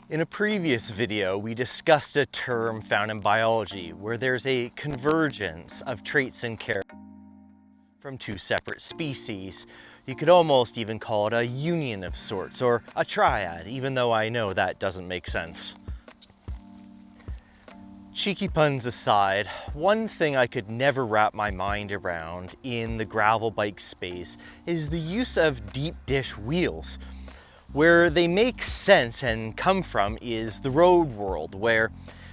In a previous video, we discussed a term found in biology where there's a convergence of traits and character from two separate species. You could almost even call it a union of sorts, or a triad, even though I know that doesn't make sense. Cheeky puns aside, one thing I could never wrap my mind around in the gravel bike space is the use of deep dish wheels. Where they make sense and come from is the road world, where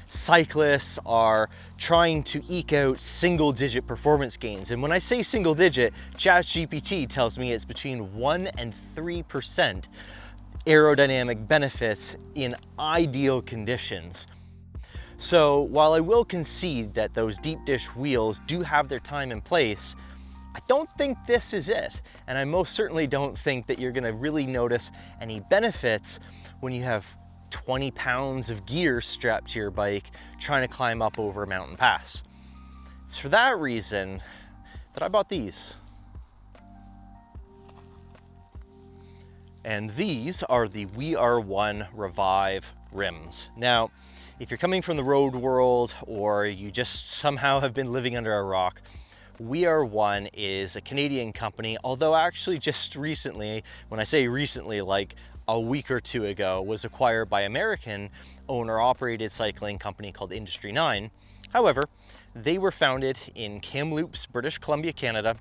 cyclists are trying to eke out single-digit performance gains. And when I say single-digit, ChatGPT tells me it's between 1 and 3% aerodynamic benefits in ideal conditions. So while I will concede that those deep dish wheels do have their time and place, I don't think this is it. And I most certainly don't think that you're gonna really notice any benefits when you have 20 pounds of gear strapped to your bike trying to climb up over a mountain pass. It's for that reason that I bought these. And these are the WeAreOne Revive rims. Now, if you're coming from the road world or you just somehow have been living under a rock, WeAreOne is a Canadian company, although actually just recently, when I say recently, like a week or two ago, was acquired by American owner-operated cycling company called Industry 9. However, they were founded in Kamloops, British Columbia, Canada,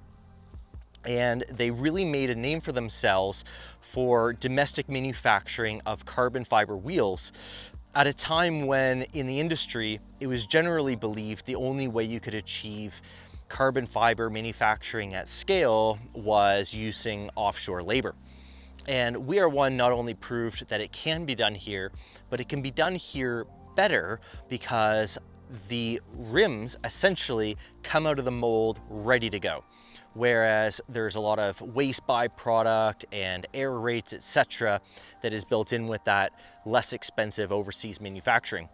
and they really made a name for themselves for domestic manufacturing of carbon fiber wheels at a time when in the industry, it was generally believed the only way you could achieve carbon fiber manufacturing at scale was using offshore labor. And WeAreOne not only proved that it can be done here, but it can be done here better because the rims essentially come out of the mold ready to go. Whereas there's a lot of waste byproduct and air rates, etc., that is built in with that less expensive overseas manufacturing.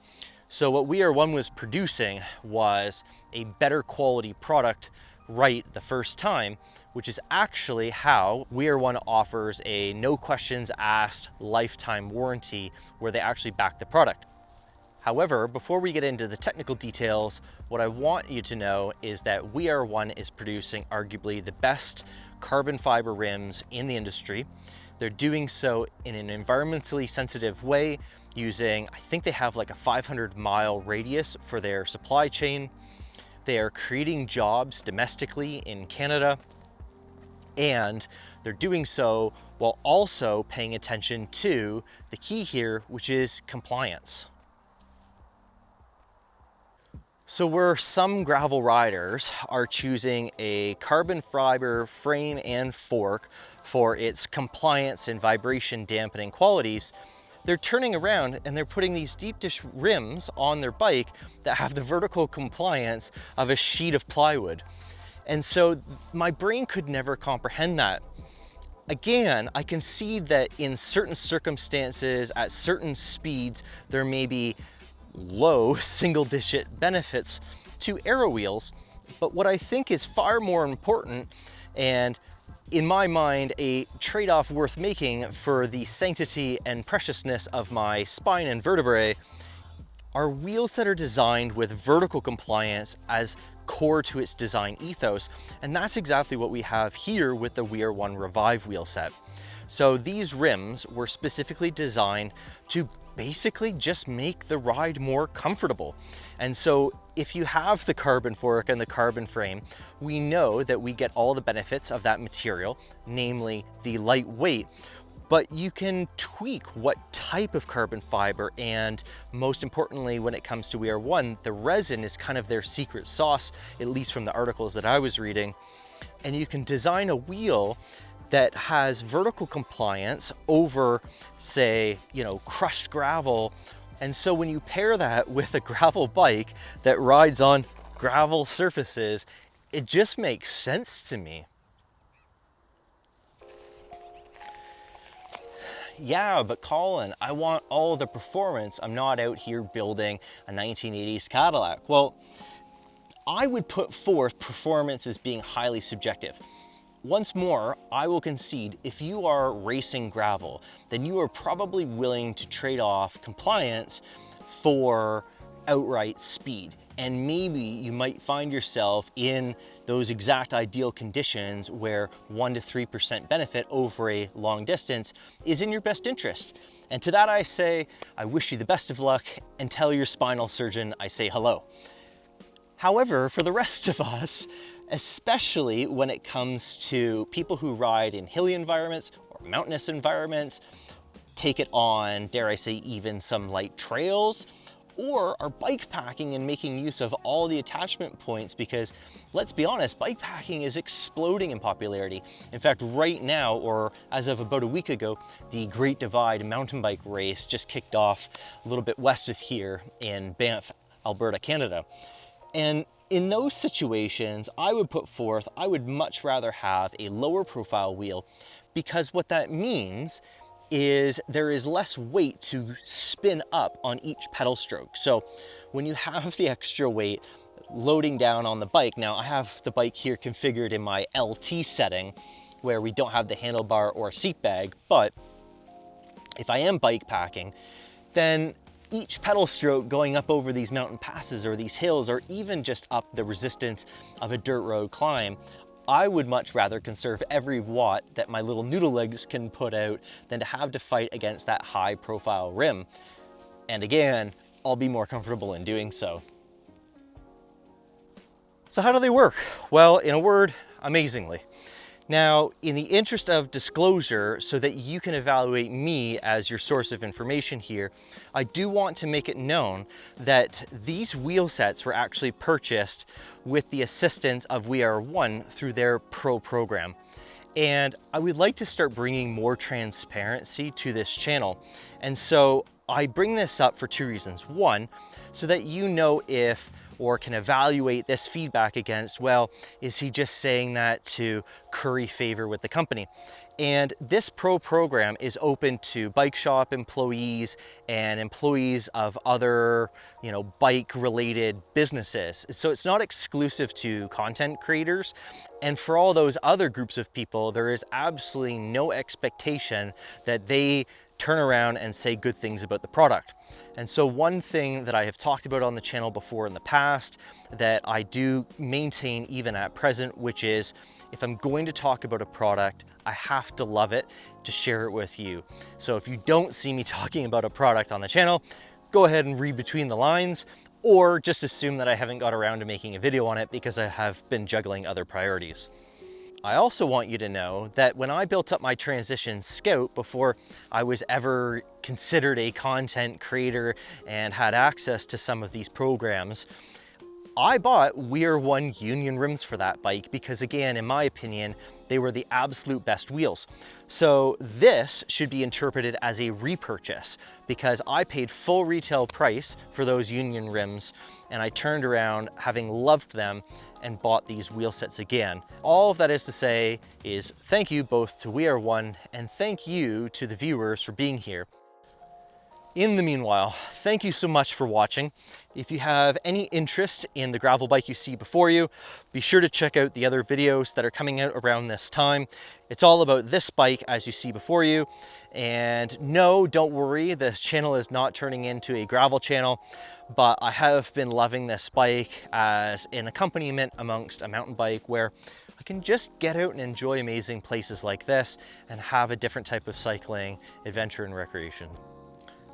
So what WeAreOne was producing was a better quality product right the first time, which is actually how WeAreOne offers a no questions asked lifetime warranty where they actually back the product. However, before we get into the technical details, what I want you to know is that WeAreOne is producing arguably the best carbon fiber rims in the industry. They're doing so in an environmentally sensitive way using, I think they have like a 500-mile radius for their supply chain. They are creating jobs domestically in Canada, and they're doing so while also paying attention to the key here, which is compliance. So where some gravel riders are choosing a carbon fiber frame and fork for its compliance and vibration dampening qualities, they're turning around and they're putting these deep dish rims on their bike that have the vertical compliance of a sheet of plywood. And so my brain could never comprehend that. Again, I concede that in certain circumstances, at certain speeds, there may be low single-digit benefits to aero wheels, but what I think is far more important, and in my mind a trade-off worth making for the sanctity and preciousness of my spine and vertebrae, are wheels that are designed with vertical compliance as core to its design ethos. And that's exactly what we have here with the WeAreOne Revive wheel set. So these rims were specifically designed to basically just make the ride more comfortable. And so if you have the carbon fork and the carbon frame, we know that we get all the benefits of that material, namely the lightweight, but you can tweak what type of carbon fiber, and most importantly, when it comes to WeAreOne, the resin is kind of their secret sauce, at least from the articles that I was reading. And you can design a wheel that has vertical compliance over, say, crushed gravel. And so when you pair that with a gravel bike that rides on gravel surfaces, it just makes sense to me. Yeah, but Colin, I want all the performance. I'm not out here building a 1980s Cadillac. Well, I would put forth performance as being highly subjective. once more, I will concede, if you are racing gravel, then you are probably willing to trade off compliance for outright speed. And maybe you might find yourself in those exact ideal conditions where 1 to 3% benefit over a long distance is in your best interest. And to that I say, I wish you the best of luck, and tell your spinal surgeon I say hello. However, for the rest of us, especially when it comes to people who ride in hilly environments or mountainous environments, take it on, dare I say, even some light trails, or are bike packing and making use of all the attachment points, because let's be honest, bike packing is exploding in popularity. In fact, right now, or as of about a week ago, the Great Divide mountain bike race just kicked off a little bit west of here in Banff, Alberta, Canada. And in those situations, I would much rather have a lower profile wheel, because what that means is there is less weight to spin up on each pedal stroke. So when you have the extra weight loading down on the bike, now I have the bike here configured in my LT setting where we don't have the handlebar or seat bag, but if I am bike packing, then each pedal stroke going up over these mountain passes or these hills, or even just up the resistance of a dirt road climb, I would much rather conserve every watt that my little noodle legs can put out than to have to fight against that high profile rim. And again, I'll be more comfortable in doing so. So how do they work? Well, in a word, amazingly. Now, in the interest of disclosure, so that you can evaluate me as your source of information here, I do want to make it known that these wheel sets were actually purchased with the assistance of WeAreOne through their Pro program. And I would like to start bringing more transparency to this channel. And so I bring this up for two reasons. One, so that you know if, or can evaluate this feedback against, well, is he just saying that to curry favor with the company? And this Pro program is open to bike shop employees and employees of other, bike related businesses. So it's not exclusive to content creators. And for all those other groups of people, there is absolutely no expectation that they turn around and say good things about the product. And so one thing that I have talked about on the channel before in the past that I do maintain even at present, which is if I'm going to talk about a product, I have to love it to share it with you. So if you don't see me talking about a product on the channel, go ahead and read between the lines, or just assume that I haven't got around to making a video on it because I have been juggling other priorities. I also want you to know that when I built up my Transition Scout before I was ever considered a content creator and had access to some of these programs, I bought WeAreOne Union rims for that bike because, again, in my opinion, they were the absolute best wheels. So this should be interpreted as a repurchase because I paid full retail price for those Union rims and I turned around having loved them and bought these wheel sets again. All of that is to say is thank you both to WeAreOne and thank you to the viewers for being here. In the meanwhile, thank you so much for watching. If you have any interest in the gravel bike you see before you, be sure to check out the other videos that are coming out around this time. It's all about this bike as you see before you. And no, don't worry, this channel is not turning into a gravel channel, but I have been loving this bike as an accompaniment amongst a mountain bike where I can just get out and enjoy amazing places like this and have a different type of cycling, adventure, and recreation.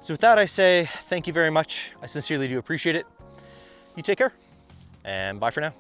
So with that, I say thank you very much. I sincerely do appreciate it. You take care, and bye for now.